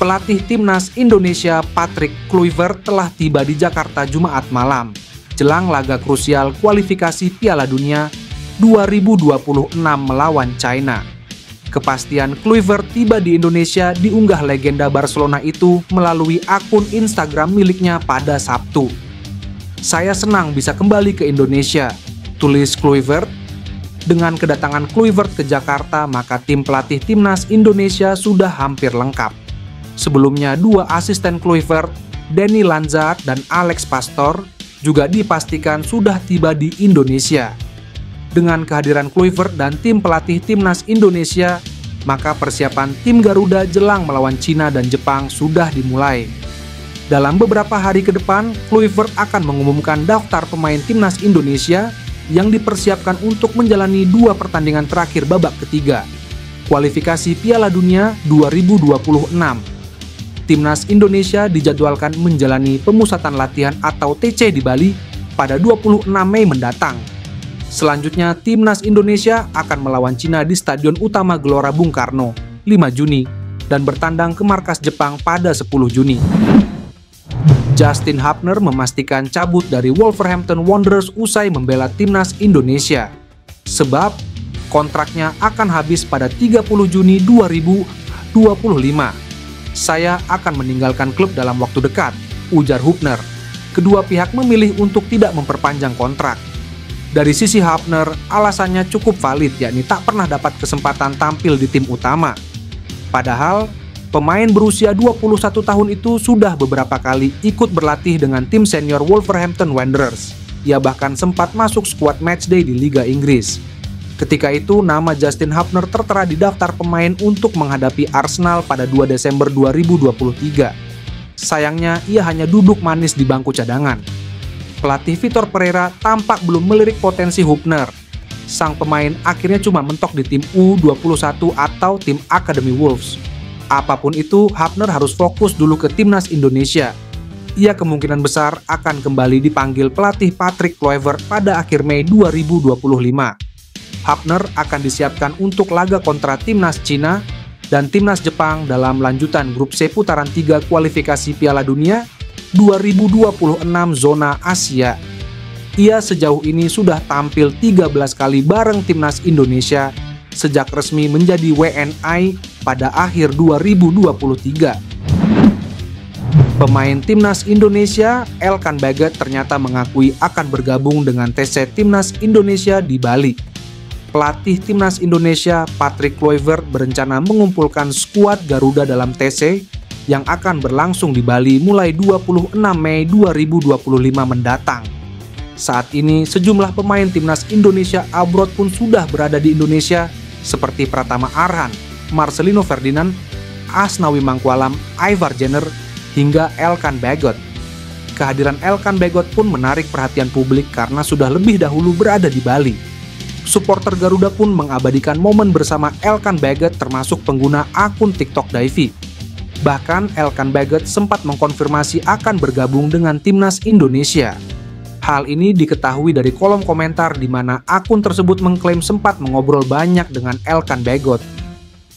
Pelatih timnas Indonesia Patrick Kluivert telah tiba di Jakarta Jumat malam, jelang laga krusial kualifikasi Piala Dunia 2026 melawan China. Kepastian Kluivert tiba di Indonesia diunggah legenda Barcelona itu melalui akun Instagram miliknya pada Sabtu. "Saya senang bisa kembali ke Indonesia," tulis Kluivert. Dengan kedatangan Kluivert ke Jakarta, maka tim pelatih timnas Indonesia sudah hampir lengkap. Sebelumnya, dua asisten Kluivert, Denny Lanzard dan Alex Pastor, juga dipastikan sudah tiba di Indonesia. Dengan kehadiran Kluivert dan tim pelatih timnas Indonesia, maka persiapan tim Garuda jelang melawan Cina dan Jepang sudah dimulai. Dalam beberapa hari ke depan, Kluivert akan mengumumkan daftar pemain timnas Indonesia yang dipersiapkan untuk menjalani dua pertandingan terakhir babak ketiga, kualifikasi Piala Dunia 2026. Timnas Indonesia dijadwalkan menjalani pemusatan latihan atau TC di Bali pada 26 Mei mendatang. Selanjutnya, Timnas Indonesia akan melawan Cina di Stadion Utama Gelora Bung Karno 5 Juni dan bertandang ke markas Jepang pada 10 Juni. Justin Hubner memastikan cabut dari Wolverhampton Wanderers usai membela Timnas Indonesia. Sebab kontraknya akan habis pada 30 Juni 2025. "Saya akan meninggalkan klub dalam waktu dekat," ujar Hubner. Kedua pihak memilih untuk tidak memperpanjang kontrak. Dari sisi Hubner, alasannya cukup valid, yakni tak pernah dapat kesempatan tampil di tim utama. Padahal, pemain berusia 21 tahun itu sudah beberapa kali ikut berlatih dengan tim senior Wolverhampton Wanderers. Ia bahkan sempat masuk skuad matchday di Liga Inggris. Ketika itu, nama Justin Hubner tertera di daftar pemain untuk menghadapi Arsenal pada 2 Desember 2023. Sayangnya, ia hanya duduk manis di bangku cadangan. Pelatih Vitor Pereira tampak belum melirik potensi Hubner. Sang pemain akhirnya cuma mentok di tim U21 atau tim Academy Wolves. Apapun itu, Hubner harus fokus dulu ke timnas Indonesia. Ia kemungkinan besar akan kembali dipanggil pelatih Patrick Kluivert pada akhir Mei 2025. Hubner akan disiapkan untuk laga kontra timnas Cina dan timnas Jepang dalam lanjutan grup C putaran 3 kualifikasi Piala Dunia 2026 zona Asia. Ia sejauh ini sudah tampil 13 kali bareng timnas Indonesia sejak resmi menjadi WNI pada akhir 2023. Pemain timnas Indonesia, Elkan Baggett, ternyata mengakui akan bergabung dengan TC Timnas Indonesia di Bali. Pelatih timnas Indonesia, Patrick Kluivert, berencana mengumpulkan skuad Garuda dalam TC yang akan berlangsung di Bali mulai 26 Mei 2025 mendatang. Saat ini, sejumlah pemain timnas Indonesia abroad pun sudah berada di Indonesia, seperti Pratama Arhan, Marcelino Ferdinand, Asnawi Mangkualam, Ivar Jenner, hingga Elkan Baggett. Kehadiran Elkan Baggett pun menarik perhatian publik karena sudah lebih dahulu berada di Bali. Supporter Garuda pun mengabadikan momen bersama Elkan Baggett, termasuk pengguna akun TikTok Davy. Bahkan Elkan Baggett sempat mengkonfirmasi akan bergabung dengan timnas Indonesia. Hal ini diketahui dari kolom komentar di mana akun tersebut mengklaim sempat mengobrol banyak dengan Elkan Baggett.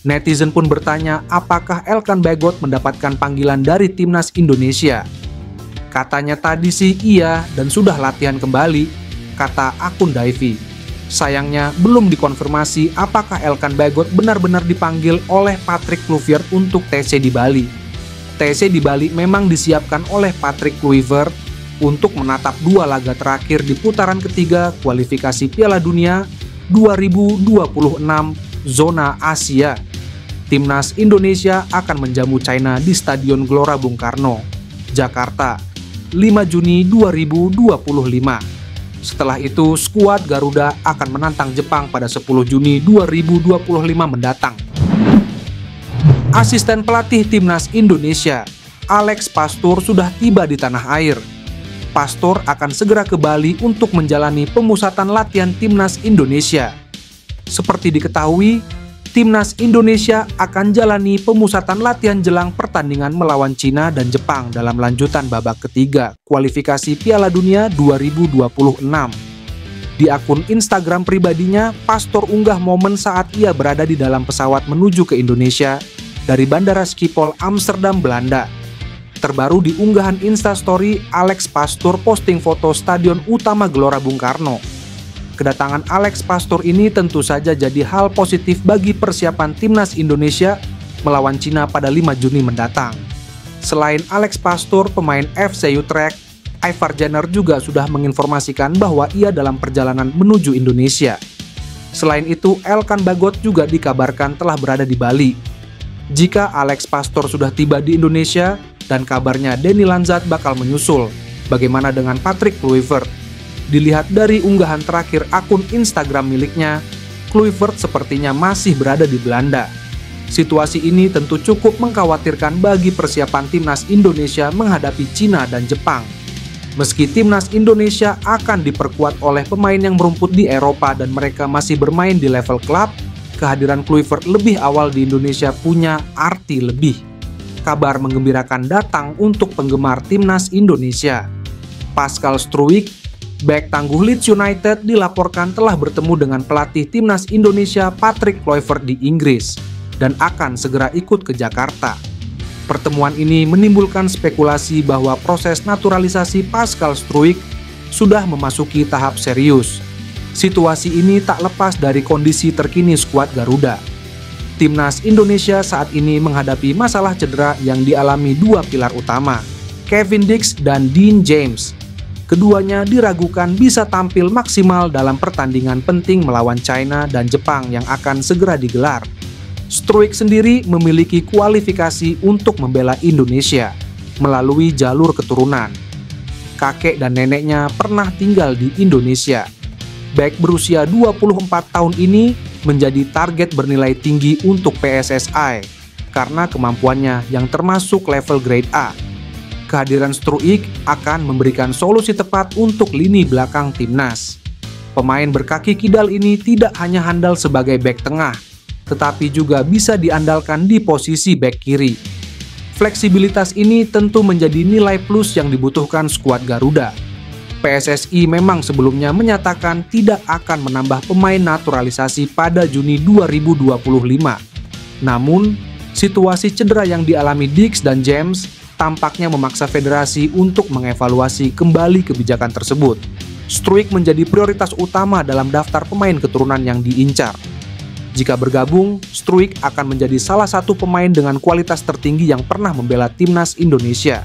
Netizen pun bertanya apakah Elkan Baggett mendapatkan panggilan dari timnas Indonesia. Katanya tadi sih iya dan sudah latihan kembali, kata akun Davy. Sayangnya belum dikonfirmasi apakah Elkan Baggett benar-benar dipanggil oleh Patrick Kluivert untuk TC di Bali. TC di Bali memang disiapkan oleh Patrick Kluivert untuk menatap dua laga terakhir di putaran ketiga kualifikasi Piala Dunia 2026 zona Asia. Timnas Indonesia akan menjamu China di Stadion Gelora Bung Karno, Jakarta, 5 Juni 2025. Setelah itu, skuad Garuda akan menantang Jepang pada 10 Juni 2025 mendatang. Asisten pelatih timnas Indonesia, Alex Pastor, sudah tiba di tanah air. Pastor akan segera ke Bali untuk menjalani pemusatan latihan timnas Indonesia. Seperti diketahui, timnas Indonesia akan jalani pemusatan latihan jelang pertandingan melawan Cina dan Jepang dalam lanjutan babak ketiga kualifikasi Piala Dunia 2026. Di akun Instagram pribadinya, Pastor unggah momen saat ia berada di dalam pesawat menuju ke Indonesia dari Bandara Schiphol, Amsterdam, Belanda. Terbaru di unggahan Instastory, Alex Pastoor posting foto Stadion Utama Gelora Bung Karno. Kedatangan Alex Pastoor ini tentu saja jadi hal positif bagi persiapan timnas Indonesia melawan Cina pada 5 Juni mendatang. Selain Alex Pastoor, pemain FC Utrecht, Ivar Jenner juga sudah menginformasikan bahwa ia dalam perjalanan menuju Indonesia. Selain itu, Elkan Bagot juga dikabarkan telah berada di Bali. Jika Alex Pastoor sudah tiba di Indonesia, dan kabarnya Denny Lanzat bakal menyusul, bagaimana dengan Patrick Kluivert? Dilihat dari unggahan terakhir akun Instagram miliknya, Kluivert sepertinya masih berada di Belanda. Situasi ini tentu cukup mengkhawatirkan bagi persiapan timnas Indonesia menghadapi Cina dan Jepang. Meski timnas Indonesia akan diperkuat oleh pemain yang merumput di Eropa dan mereka masih bermain di level klub, kehadiran Kluivert lebih awal di Indonesia punya arti lebih. Kabar menggembirakan datang untuk penggemar timnas Indonesia. Pascal Struijk, bek tangguh Leeds United, dilaporkan telah bertemu dengan pelatih timnas Indonesia Patrick Kluivert di Inggris dan akan segera ikut ke Jakarta. Pertemuan ini menimbulkan spekulasi bahwa proses naturalisasi Pascal Struijk sudah memasuki tahap serius. Situasi ini tak lepas dari kondisi terkini skuad Garuda. Timnas Indonesia saat ini menghadapi masalah cedera yang dialami dua pilar utama, Kevin Dix dan Dean James. Keduanya diragukan bisa tampil maksimal dalam pertandingan penting melawan China dan Jepang yang akan segera digelar. Struijk sendiri memiliki kualifikasi untuk membela Indonesia melalui jalur keturunan. Kakek dan neneknya pernah tinggal di Indonesia. Bek berusia 24 tahun ini menjadi target bernilai tinggi untuk PSSI karena kemampuannya yang termasuk level grade A. Kehadiran Struijk akan memberikan solusi tepat untuk lini belakang timnas. Pemain berkaki kidal ini tidak hanya handal sebagai bek tengah, tetapi juga bisa diandalkan di posisi bek kiri. Fleksibilitas ini tentu menjadi nilai plus yang dibutuhkan skuad Garuda. PSSI memang sebelumnya menyatakan tidak akan menambah pemain naturalisasi pada Juni 2025. Namun, situasi cedera yang dialami Dix dan James tampaknya memaksa federasi untuk mengevaluasi kembali kebijakan tersebut. Struijk menjadi prioritas utama dalam daftar pemain keturunan yang diincar. Jika bergabung, Struijk akan menjadi salah satu pemain dengan kualitas tertinggi yang pernah membela timnas Indonesia.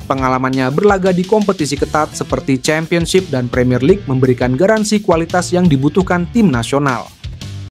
Pengalamannya berlaga di kompetisi ketat seperti Championship dan Premier League memberikan garansi kualitas yang dibutuhkan tim nasional.